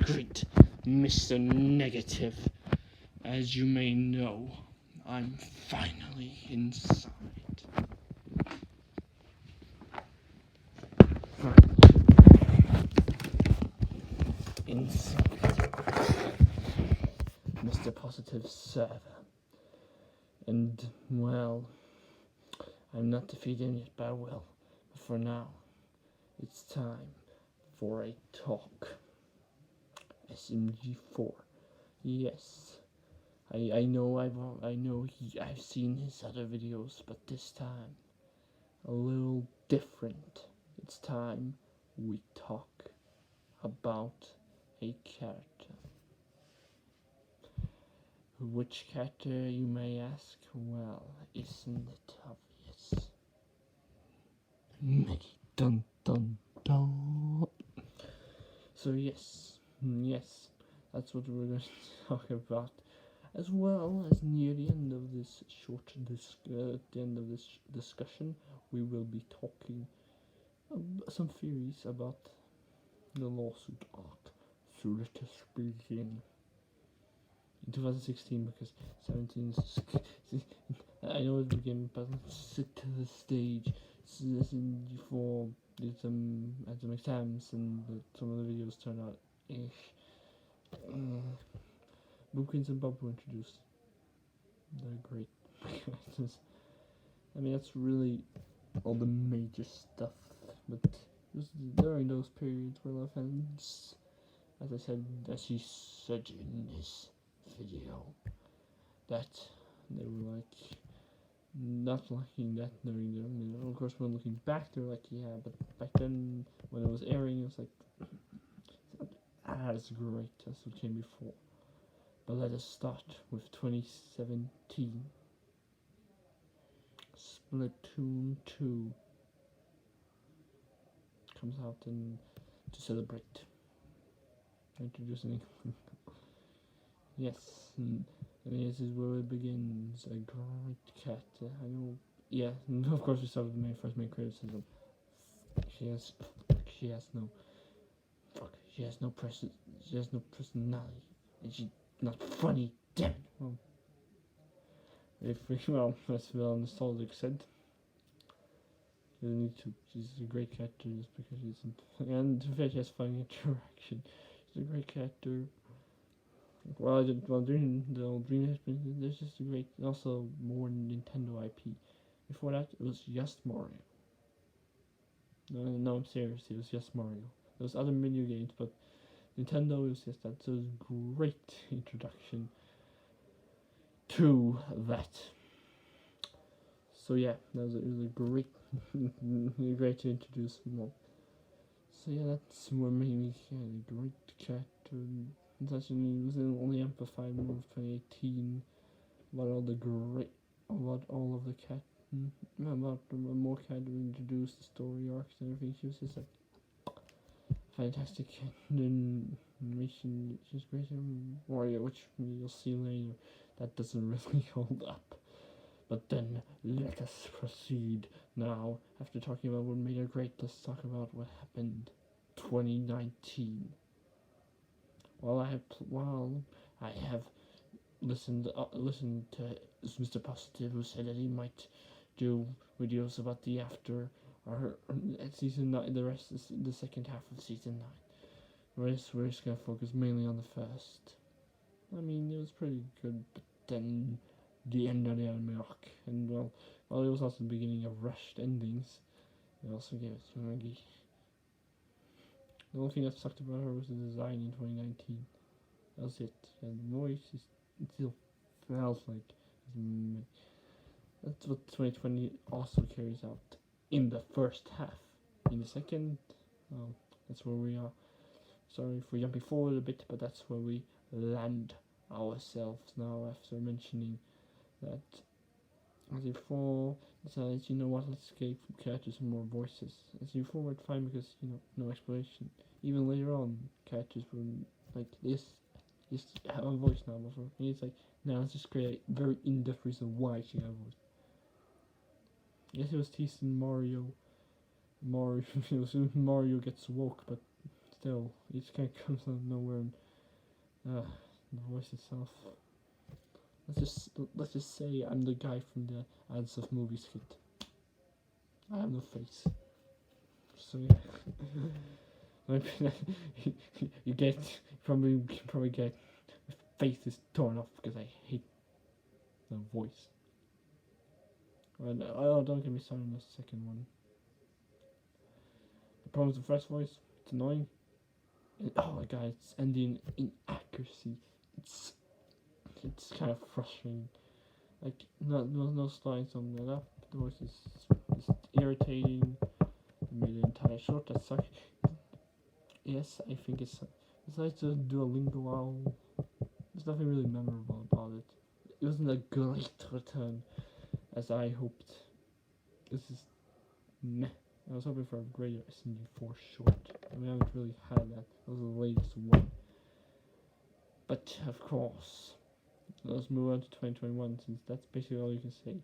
great Mr. Negative. As you may know, I'm finally inside. Inside Mr. Positive's server. And, well, I'm not defeating it, but I will. But for now, it's time for a talk. SMG4. Yes. I know I've seen his other videos, but this time a little different. It's time we talk about a character. Which character, you may ask? Well, isn't it obvious? Meggy, dun dun dun. So yes, that's what we're going to talk about. As well as near the end of this discussion, we will be talking some theories about the lawsuit arc, so let us begin. In 2016, because 17 is, I know it began, but let's sit to the stage. Before did had some exams, and some of the videos turned out ish. Bookings and Bob were introduced. They're great. I mean, that's really all the major stuff. But it was during those periods where a lot of fans, as he said in this video, that they were like not liking that during them. And of course, when looking back, they're like, yeah, but back then when it was airing, it was like it's not as great as it came before. But let us start with 2017. Splatoon 2 comes out and to celebrate. Introducing yes, and this is where it begins. A great cat. I know. Yeah, of course we started with my first main criticism. She has no personality, and she's not funny. Damn it. Well, that's well nostalgic said. She's a great character just because and to be fair, she has funny interaction. She's a great character. During the Dream there's just a great, also more Nintendo IP. Before that, it was just Mario. No, I'm serious, it was just Mario. There was other video games, but Nintendo was just that. So it was a great introduction to that. So yeah, it was a great, great to introduce more. So yeah, that's what made me a great character. It was only amplified more of 2018. About all of the cat, about the more characters introduced, the story arcs and everything. She was just like fantastic animation. She's great. Warrior, which you'll see later, that doesn't really hold up. But then let us proceed now. After talking about what made her great, let's talk about what happened 2019. While I have listened to Mr. Positive, who said that he might do videos about the after or season 9, the second half of season 9. We're just gonna focus mainly on the first. I mean, it was pretty good, but then the end of the anime arc, and well, it was also the beginning of rushed endings. They also gave it to Meggy. The only thing that sucked about her was the design in 2019. That was it. And the voice it still felt like that's what 2020 also carries out in the first half. In the second, that's where we are. Sorry for jumping forward a bit, but that's where we land ourselves now after mentioning that as before decides, you know what, let's give characters more voices. As before it's fine because, no explanation. Even later on, characters were like this have a voice now before. And it's like, now let's just create a very in-depth reason why she got a voice. Yes, it was teasing Mario. Mario gets woke, but still, it just kind of comes out of nowhere, and the voice itself. Let's just say I'm the guy from the ads of movie skit. I have no face. So yeah. you probably get my face is torn off because I hate the voice. And don't get me started on the second one. The problem with the first voice, it's annoying. And, oh my god, it's ending in inaccuracy. It's kind of frustrating. Like no lines on the left. The voice is irritating. They made the entire short. That sucks. Yes, I think it's like to Duolingo. There's nothing really memorable about it. It wasn't a great return as I hoped. This is meh. I was hoping for a greater SNG4 short. We haven't really had that. That was the latest one. But of course, let's move on to 2021 since that's basically all you can say.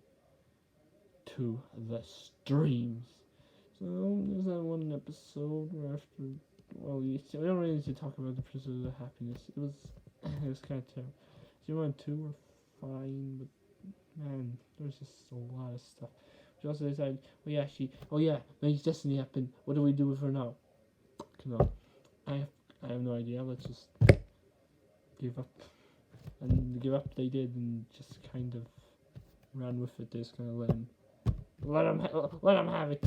To the streams. So there's that one episode where after, well, we don't really need to talk about the Pursuit of Happiness. It was kind of terrible. Season 1 and 2 were fine, but man, there's just a lot of stuff. We also decided, Meggy's Destiny happened. What do we do with her now? Come on, I have no idea. Let's just give up. And give up they did, and just kind of ran with it. They just kind of let him have it.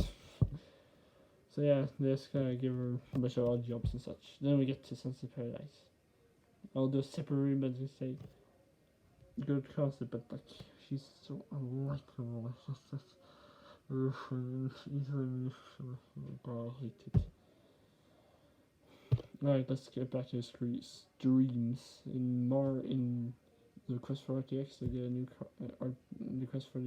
So yeah, they just kind of give her a bunch of odd jobs and such. Then we get to Sunset Paradise. I'll do a separate remake and say good concept, but like she's so unlikable. It's just easily I hate it. Alright, let's get back to the streams. In the Quest for RTX, they get a new the Quest for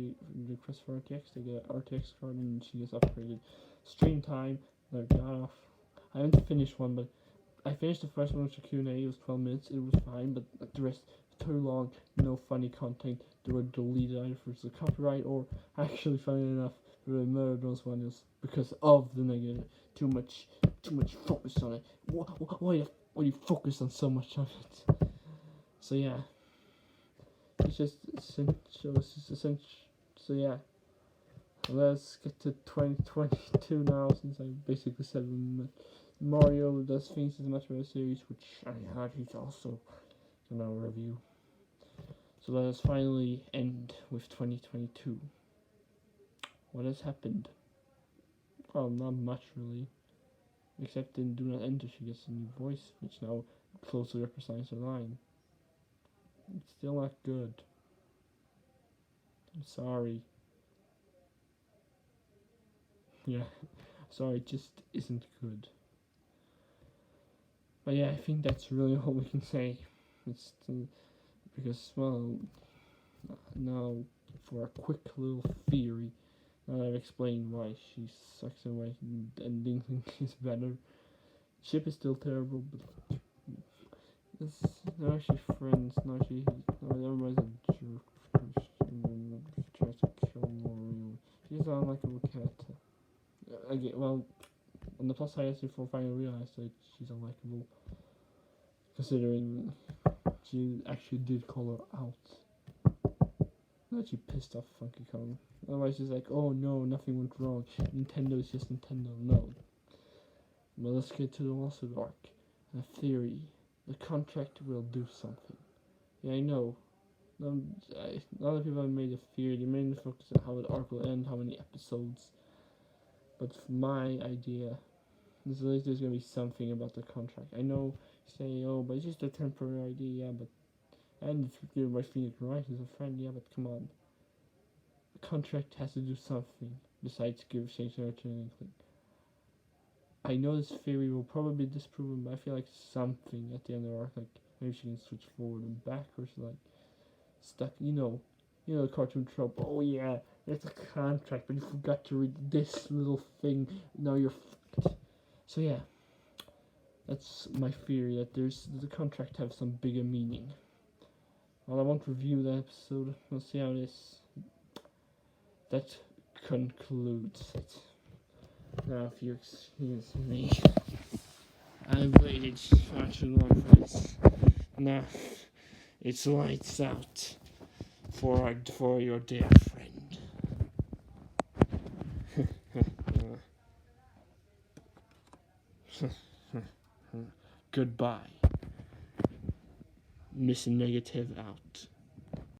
RTX, they get an RTX card and she gets upgraded. Stream time, they got off. I haven't finished one, but I finished the first one with the Q&A. It was 12 minutes. It was fine, but like, the rest too long. No funny content. They were deleted either for the copyright or actually, funny enough, they were murdered those ones because of the negative. Too much focus on it. Why do you focus on so much of it? So yeah, it's just essential. It's just essential. So yeah, let's get to 2022 now. Since I basically said Mario Does Things is a much better series, which I heard he's also gonna review. So let us finally end with 2022. What has happened? Well, not much really. Except in Do Not Enter, she gets a new voice, which now closely represents her line. It's still not good. I'm sorry. Yeah, sorry, it just isn't good. But yeah, I think that's really all we can say. It's because, well, now for a quick little theory. Now that I've explained why she sucks and why ending is better. Ship is still terrible, but they're actually friends. Everybody's a jerk. She tries to kill Mario. She's an unlikable character. Again, well, on the plus side, I finally realized that she's unlikable, considering she actually did call her out. Not she pissed off Funky Kong. Otherwise, she's like, oh no, nothing went wrong. Nintendo is just Nintendo. No. Well, let's get to the lawsuit arc. A theory. The contract will do something. Yeah, I know. A lot of people have made a theory. They mainly focus on how the arc will end, how many episodes. But for my idea, there's going to be something about the contract. I know, say, oh, but it's just a temporary idea, yeah, but. And if you give my Phoenix Wright as a friend, yeah, but come on. The contract has to do something besides give Saints Row to an inkling. I know this theory will probably be disproven, but I feel like something at the end of the arc, like maybe she can switch forward and back, or she's like stuck. You know, the cartoon trope. Oh yeah, it's a contract, but you forgot to read this little thing. Now you're fucked. So yeah, that's my theory that the contract have some bigger meaning. Well, I won't review the episode. We'll see how it is. That concludes it. Now, if you excuse me, I've waited far too long for this. Now, it's lights out for your dear friend. Goodbye. Miss Negative out.